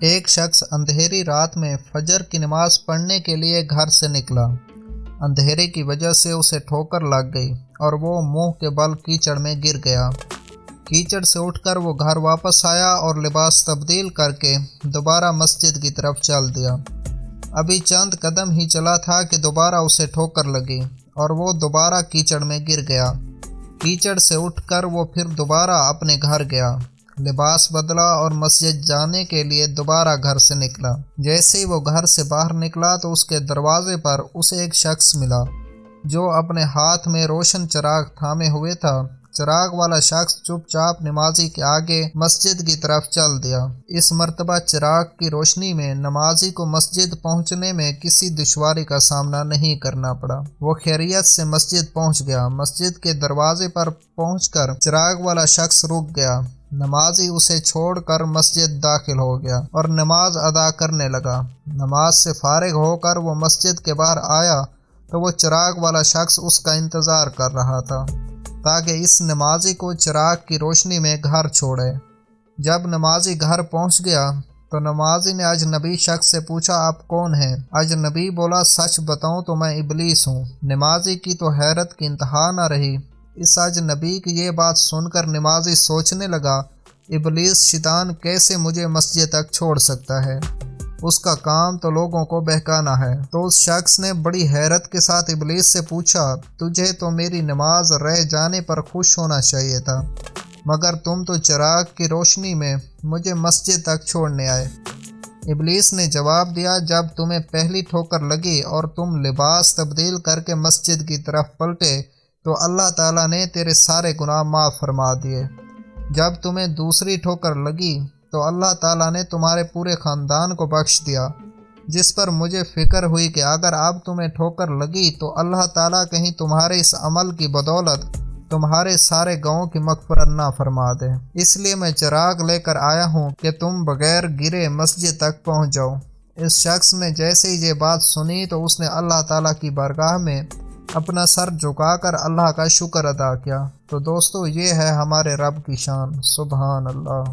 ایک شخص اندھیری رات میں فجر کی نماز پڑھنے کے لیے گھر سے نکلا۔ اندھیرے کی وجہ سے اسے ٹھوکر لگ گئی اور وہ منہ کے بل کیچڑ میں گر گیا۔ کیچڑ سے اٹھ کر وہ گھر واپس آیا اور لباس تبدیل کر کے دوبارہ مسجد کی طرف چل دیا۔ ابھی چند قدم ہی چلا تھا کہ دوبارہ اسے ٹھوکر لگی اور وہ دوبارہ کیچڑ میں گر گیا۔ کیچڑ سے اٹھ کر وہ پھر دوبارہ اپنے گھر گیا، لباس بدلا اور مسجد جانے کے لیے دوبارہ گھر سے نکلا۔ جیسے ہی وہ گھر سے باہر نکلا تو اس کے دروازے پر اسے ایک شخص ملا جو اپنے ہاتھ میں روشن چراغ تھامے ہوئے تھا۔ چراغ والا شخص چپ چاپ نمازی کے آگے مسجد کی طرف چل دیا۔ اس مرتبہ چراغ کی روشنی میں نمازی کو مسجد پہنچنے میں کسی دشواری کا سامنا نہیں کرنا پڑا۔ وہ خیریت سے مسجد پہنچ گیا۔ مسجد کے دروازے پر پہنچ کر چراغ والا شخص رک گیا۔ نمازی اسے چھوڑ کر مسجد داخل ہو گیا اور نماز ادا کرنے لگا۔ نماز سے فارغ ہو کر وہ مسجد کے باہر آیا تو وہ چراغ والا شخص اس کا انتظار کر رہا تھا تاکہ اس نمازی کو چراغ کی روشنی میں گھر چھوڑے۔ جب نمازی گھر پہنچ گیا تو نمازی نے اجنبی شخص سے پوچھا، آپ کون ہیں؟ اجنبی بولا، سچ بتاؤں تو میں ابلیس ہوں۔ نمازی کی تو حیرت کی انتہا نہ رہی۔ اس اجنبی کی یہ بات سن کر نمازی سوچنے لگا، ابلیس شیطان کیسے مجھے مسجد تک چھوڑ سکتا ہے؟ اس کا کام تو لوگوں کو بہکانا ہے۔ تو اس شخص نے بڑی حیرت کے ساتھ ابلیس سے پوچھا، تجھے تو میری نماز رہ جانے پر خوش ہونا چاہیے تھا، مگر تم تو چراغ کی روشنی میں مجھے مسجد تک چھوڑنے آئے۔ ابلیس نے جواب دیا، جب تمہیں پہلی ٹھوکر لگی اور تم لباس تبدیل کر کے مسجد کی طرف پلٹے تو اللہ تعالیٰ نے تیرے سارے گناہ معاف فرما دیے۔ جب تمہیں دوسری ٹھوکر لگی تو اللہ تعالیٰ نے تمہارے پورے خاندان کو بخش دیا، جس پر مجھے فکر ہوئی کہ اگر اب تمہیں ٹھوکر لگی تو اللہ تعالیٰ کہیں تمہارے اس عمل کی بدولت تمہارے سارے گاؤں کی مغفرت نہ فرما دے۔ اس لیے میں چراغ لے کر آیا ہوں کہ تم بغیر گرے مسجد تک پہنچ جاؤ۔ اس شخص نے جیسے ہی یہ بات سنی تو اس نے اللہ تعالیٰ کی بارگاہ میں اپنا سر جھکا کر اللہ کا شکر ادا کیا۔ تو دوستو، یہ ہے ہمارے رب کی شان، سبحان اللہ۔